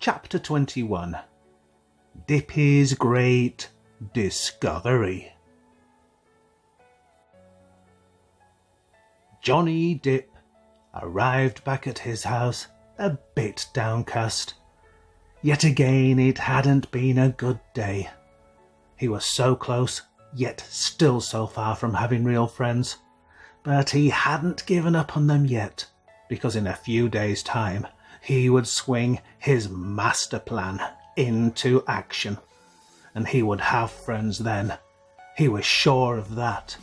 Chapter 21. Dippy's Great Discovery. Johnny Dipp arrived back at his house a bit downcast. Yet again it hadn't been a good day. He was so close, yet still so far from having real friends. But he hadn't given up on them yet, because in a few days' time he would swing his master plan into action. And he would have friends then. He was sure of that.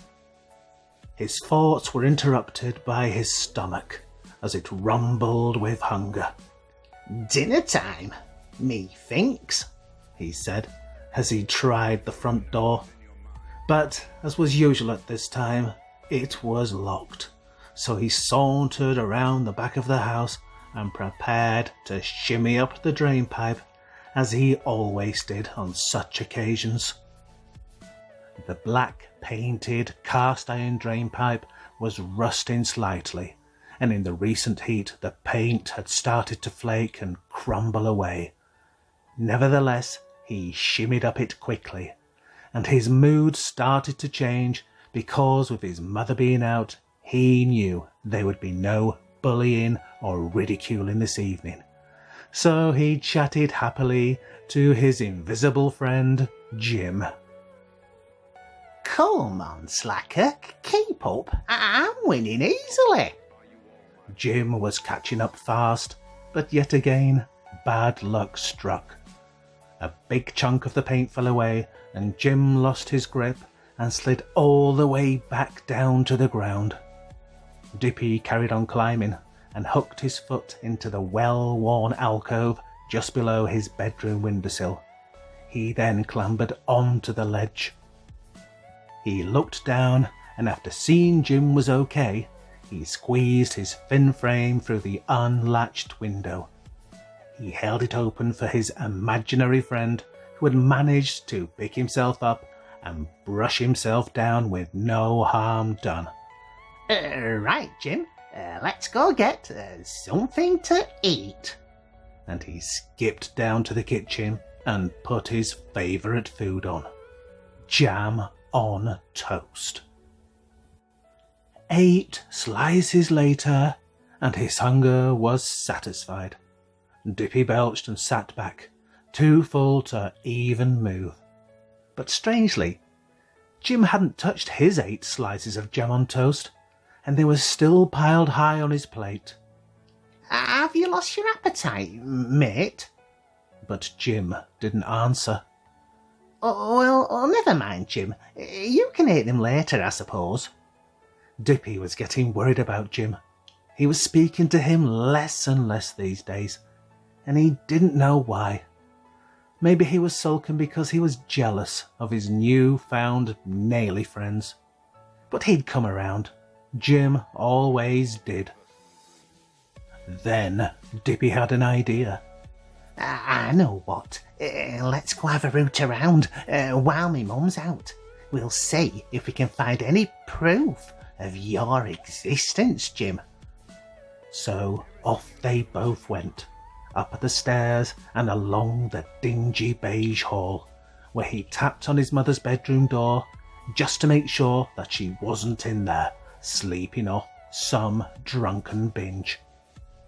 His thoughts were interrupted by his stomach as it rumbled with hunger. "Dinner time, methinks," he said as he tried the front door. But, as was usual at this time, it was locked. So he sauntered around the back of the house and prepared to shimmy up the drain pipe, as he always did on such occasions. The black-painted cast-iron drain pipe was rusting slightly, and in the recent heat the paint had started to flake and crumble away. Nevertheless, he shimmied up it quickly, and his mood started to change because, with his mother being out, he knew there would be no bullying or ridiculing this evening. So he chatted happily to his invisible friend, Jim. "Come on, slacker, keep up. I'm winning easily." Jim was catching up fast, but yet again, bad luck struck. A big chunk of the paint fell away, and Jim lost his grip and slid all the way back down to the ground. Dippy carried on climbing and hooked his foot into the well-worn alcove just below his bedroom windowsill. He then clambered onto the ledge. He looked down, and after seeing Jim was okay, he squeezed his thin frame through the unlatched window. He held it open for his imaginary friend, who had managed to pick himself up and brush himself down with no harm done. Right, Jim, let's go get something to eat." And he skipped down to the kitchen and put his favourite food on. Jam on toast. 8 slices later, and his hunger was satisfied. Dippy belched and sat back, too full to even move. But strangely, Jim hadn't touched his 8 slices of jam on toast, and they were still piled high on his plate. "Have you lost your appetite, mate?" But Jim didn't answer. "Oh, well, never mind, Jim. You can eat them later, I suppose." Dippy was getting worried about Jim. He was speaking to him less and less these days, and he didn't know why. Maybe he was sulking because he was jealous of his new-found naily friends. But he'd come around. Jim always did. Then Dippy had an idea. "I know what. Let's go have a root around while my mum's out. We'll see if we can find any proof of your existence, Jim." So off they both went, up the stairs and along the dingy beige hall, where he tapped on his mother's bedroom door just to make sure that she wasn't in there, sleeping off some drunken binge.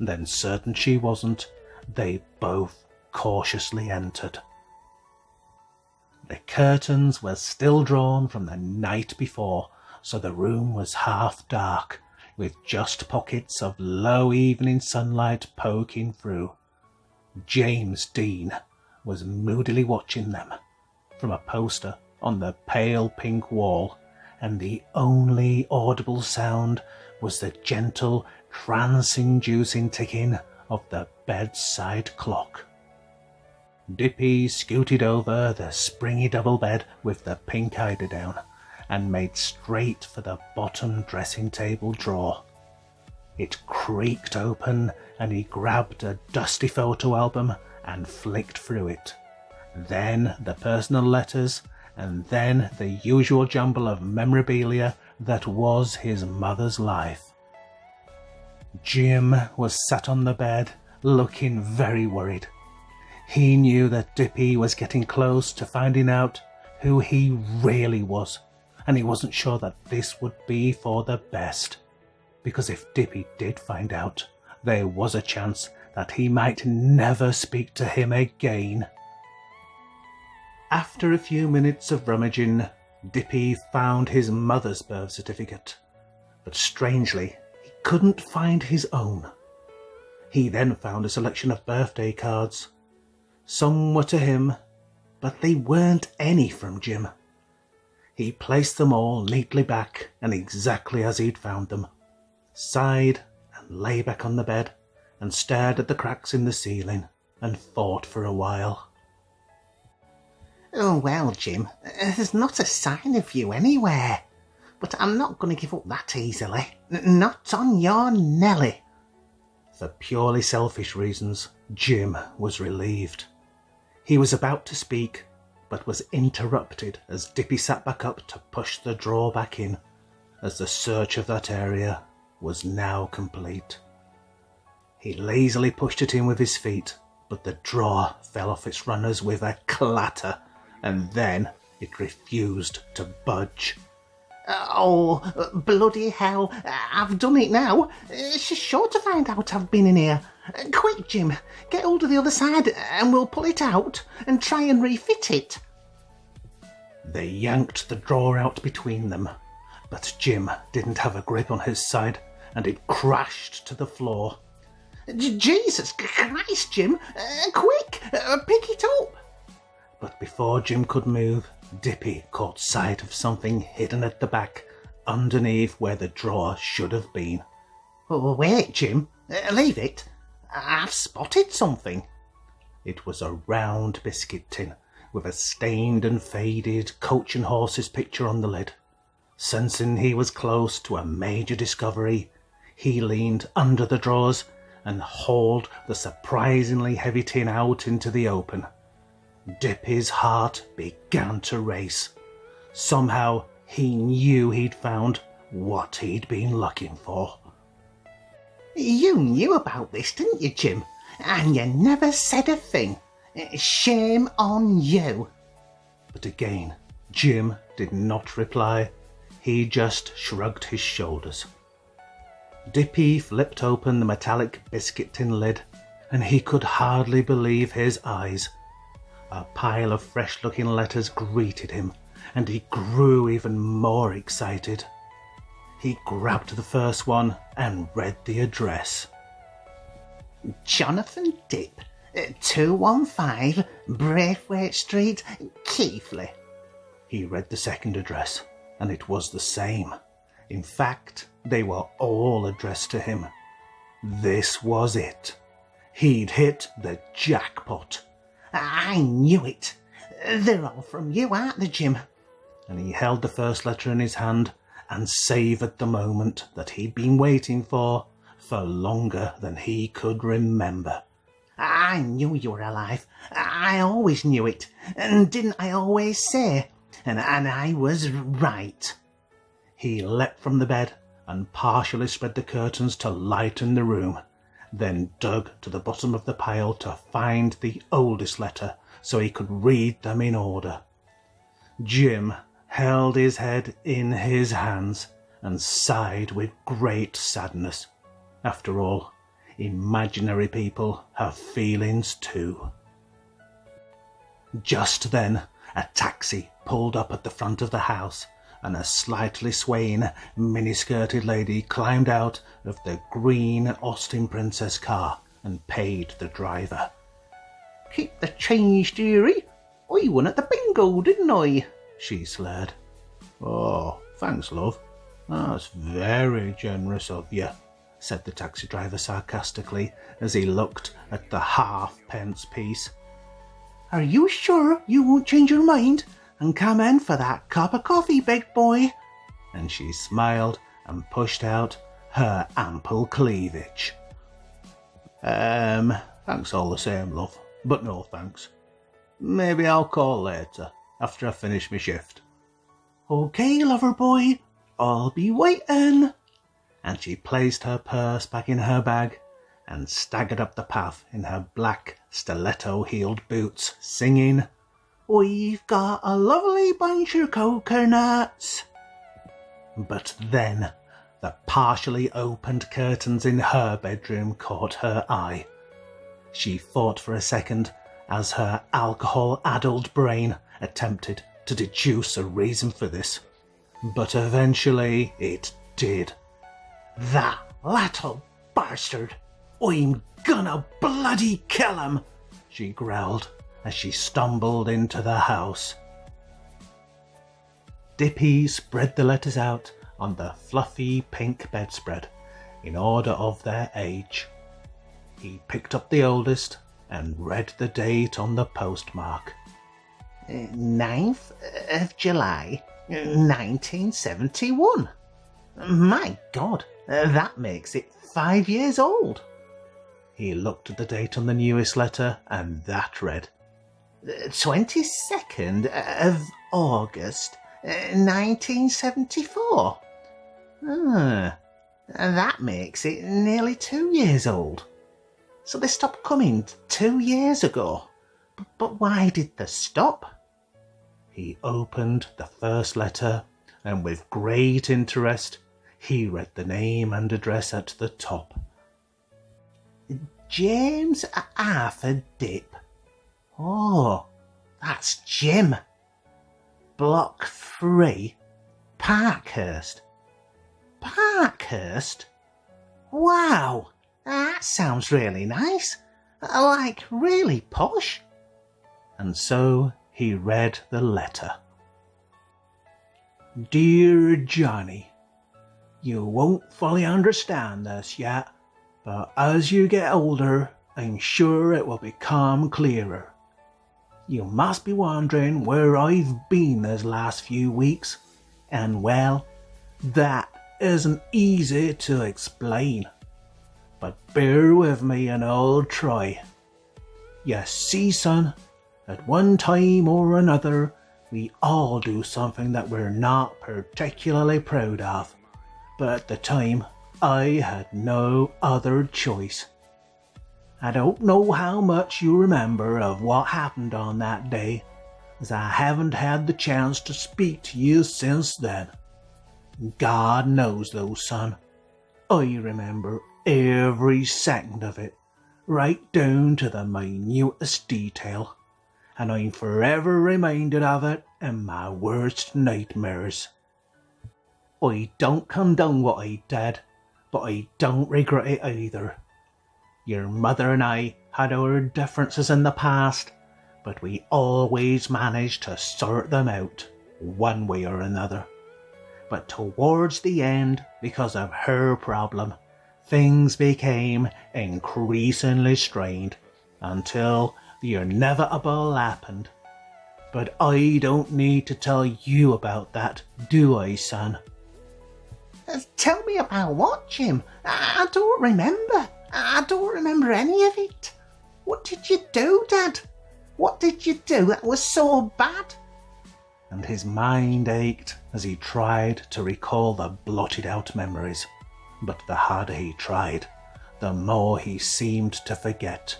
Then, certain she wasn't, they both cautiously entered. The curtains were still drawn from the night before, so the room was half dark, with just pockets of low evening sunlight poking through. James Dean was moodily watching them from a poster on the pale pink wall, and the only audible sound was the gentle, trance-inducing ticking of the bedside clock. Dippy scooted over the springy double bed with the pink eiderdown and made straight for the bottom dressing table drawer. It creaked open, and he grabbed a dusty photo album and flicked through it. Then the personal letters, and then the usual jumble of memorabilia that was his mother's life. Jim was sat on the bed, looking very worried. He knew that Dippy was getting close to finding out who he really was, and he wasn't sure that this would be for the best, because if Dippy did find out, there was a chance that he might never speak to him again. After a few minutes of rummaging, Dippy found his mother's birth certificate, but strangely, he couldn't find his own. He then found a selection of birthday cards. Some were to him, but they weren't any from Jim. He placed them all neatly back and exactly as he'd found them, sighed and lay back on the bed and stared at the cracks in the ceiling and thought for a while. Oh, well, Jim, there's not a sign of you anywhere. But I'm not going to give up that easily. Not on your Nelly. For purely selfish reasons, Jim was relieved. He was about to speak, but was interrupted as Dippy sat back up to push the drawer back in, as the search of that area was now complete. He lazily pushed it in with his feet, but the drawer fell off its runners with a clatter, and then it refused to budge. Oh, bloody hell, I've done it now. She's sure to find out I've been in here. Quick, Jim, get hold of the other side and we'll pull it out and try and refit it. They yanked the drawer out between them, but Jim didn't have a grip on his side and it crashed to the floor. Jesus Christ, Jim, quick, pick it up. But before Jim could move, Dippy caught sight of something hidden at the back, underneath where the drawer should have been. Oh, wait, Jim, leave it. I've spotted something. It was a round biscuit tin with a stained and faded Coach and Horses picture on the lid. Sensing he was close to a major discovery, he leaned under the drawers and hauled the surprisingly heavy tin out into the open. Dippy's heart began to race. Somehow he knew he'd found what he'd been looking for. You knew about this, didn't you, Jim? And you never said a thing. Shame on you. But again, Jim did not reply. He just shrugged his shoulders. Dippy flipped open the metallic biscuit tin lid, and he could hardly believe his eyes. A pile of fresh-looking letters greeted him, and he grew even more excited. He grabbed the first one and read the address. Jonathan Dipp, 215 Braithwaite Street, Keighley. He read the second address, and it was the same. In fact, they were all addressed to him. This was it. He'd hit the jackpot. I knew it. They're all from you, aren't they, Jim? And he held the first letter in his hand and savoured the moment that he'd been waiting for longer than he could remember. I knew you were alive. I always knew it. And didn't I always say? And I was right. He leapt from the bed and partially spread the curtains to lighten the room, then dug to the bottom of the pile to find the oldest letter so he could read them in order. Jim held his head in his hands and sighed with great sadness. After all, imaginary people have feelings too. Just then, a taxi pulled up at the front of the house, and a slightly swaying, mini-skirted lady climbed out of the green Austin Princess car and paid the driver. Keep the change, dearie. I won at the bingo, didn't I? She slurred. Oh, thanks, love. That's very generous of you, said the taxi driver sarcastically as he looked at the half-pence piece. Are you sure you won't change your mind and come in for that cup of coffee, big boy? And she smiled and pushed out her ample cleavage. Thanks all the same, love, but no thanks. Maybe I'll call later, after I finish my shift. Okay, lover boy, I'll be waiting. And she placed her purse back in her bag and staggered up the path in her black stiletto-heeled boots, singing, "We've got a lovely bunch of coconuts." But then the partially opened curtains in her bedroom caught her eye. She thought for a second as her alcohol-addled brain attempted to deduce a reason for this, but eventually it did. "That little bastard! I'm gonna bloody kill him!" she growled as she stumbled into the house. Dippy spread the letters out on the fluffy pink bedspread in order of their age. He picked up the oldest and read the date on the postmark. 9th of July, 1971. My God, that makes it 5 years old. He looked at the date on the newest letter, and that read, 22nd of August, 1974. That makes it nearly 2 years old. So they stopped coming 2 years ago. But why did they stop? He opened the first letter, and with great interest, he read the name and address at the top. James Arthur Dipp. Oh, that's Jim. Block 3, Parkhurst. Parkhurst? Wow, that sounds really nice. Like really posh. And so he read the letter. Dear Johnny, you won't fully understand this yet, but as you get older, I'm sure it will become clearer. You must be wondering where I've been these last few weeks, and well, that isn't easy to explain. But bear with me and I'll try. You see, son, at one time or another, we all do something that we're not particularly proud of. But at the time, I had no other choice. I don't know how much you remember of what happened on that day, as I haven't had the chance to speak to you since then. God knows though, son, I remember every second of it, right down to the minutest detail, and I'm forever reminded of it in my worst nightmares. I don't condone what I did, but I don't regret it either. Your mother and I had our differences in the past, but we always managed to sort them out, one way or another. But towards the end, because of her problem, things became increasingly strained, until the inevitable happened. But I don't need to tell you about that, do I, son? Tell me about what, Jim? I don't remember. I don't remember any of it. What did you do, Dad? What did you do that was so bad? And his mind ached as he tried to recall the blotted out memories. But the harder he tried, the more he seemed to forget.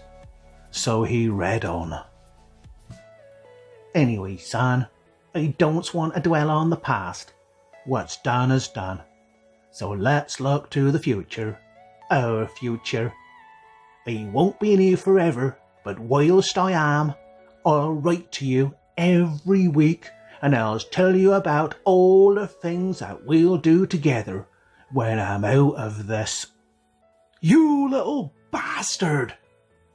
So he read on. Anyway, son, I don't want to dwell on the past. What's done is done. So let's look to the future. Our future. I won't be in here forever, but whilst I am, I'll write to you every week, and I'll tell you about all the things that we'll do together when I'm out of this. You little bastard!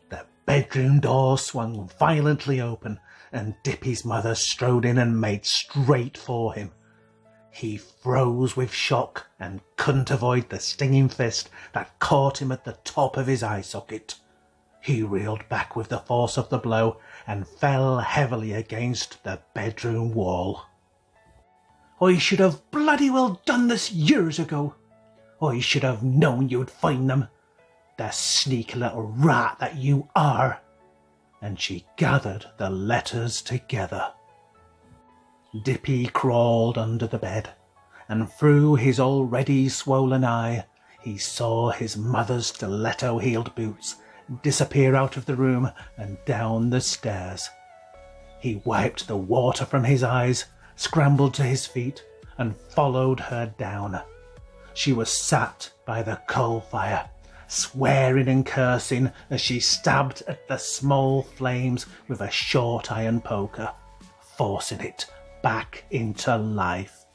The bedroom door swung violently open, and Dippy's mother strode in and made straight for him. He froze with shock and couldn't avoid the stinging fist that caught him at the top of his eye socket. He reeled back with the force of the blow and fell heavily against the bedroom wall. I should have bloody well done this years ago. I should have known you'd find them, the sneaky little rat that you are. And she gathered the letters together. Dippy crawled under the bed, and through his already swollen eye he saw his mother's stiletto-heeled boots disappear out of the room and down the stairs. He wiped the water from his eyes, scrambled to his feet, and followed her down. She was sat by the coal fire, swearing and cursing as she stabbed at the small flames with a short iron poker, forcing it back into life.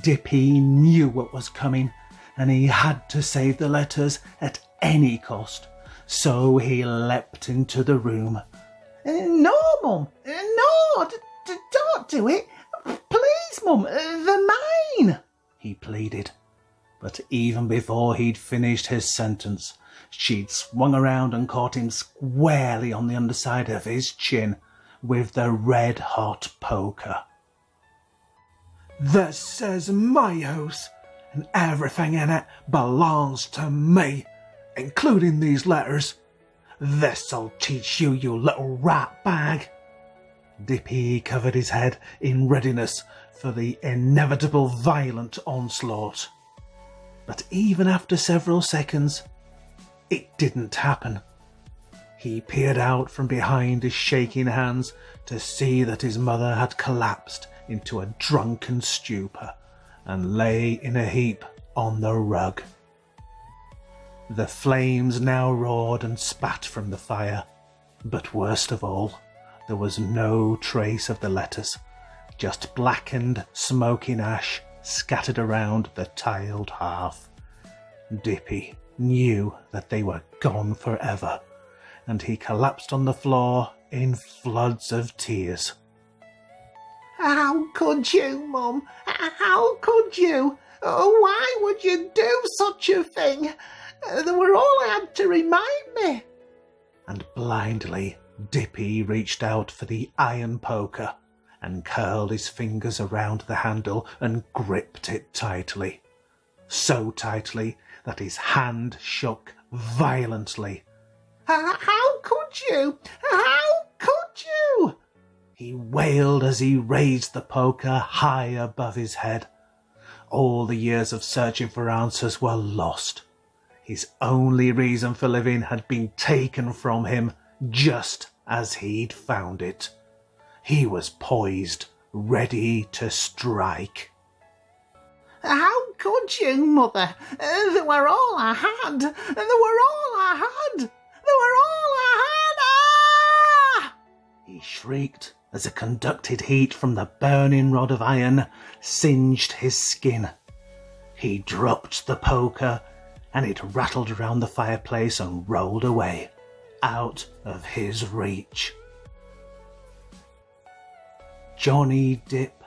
Dippy knew what was coming, and he had to save the letters at any cost, so he leapt into the room. No, Mum, no, don't do it. Please, Mum, they're mine, he pleaded. But even before he'd finished his sentence, she'd swung around and caught him squarely on the underside of his chin with the red-hot poker. This is my house, and everything in it belongs to me, including these letters. This'll teach you, you little rat bag. Dippy covered his head in readiness for the inevitable violent onslaught. But even after several seconds, it didn't happen. He peered out from behind his shaking hands to see that his mother had collapsed into a drunken stupor and lay in a heap on the rug. The flames now roared and spat from the fire, but worst of all, there was no trace of the letters, just blackened, smoking ash scattered around the tiled hearth. Dippy knew that they were gone forever, and he collapsed on the floor in floods of tears. How could you, Mum? How could you? Oh, why would you do such a thing? They were all I had to remind me. And blindly, Dippy reached out for the iron poker and curled his fingers around the handle and gripped it tightly. So tightly that his hand shook violently. How could you? How could you? He wailed as he raised the poker high above his head. All the years of searching for answers were lost. His only reason for living had been taken from him just as he'd found it. He was poised, ready to strike. How could you, Mother? They were all I had. They were all I had. They were all I had. Ah! He shrieked as the conducted heat from the burning rod of iron singed his skin. He dropped the poker, and it rattled around the fireplace and rolled away, out of his reach. Johnny Dipp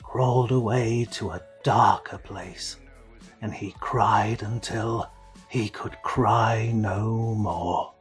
crawled away to a darker place, and he cried until he could cry no more.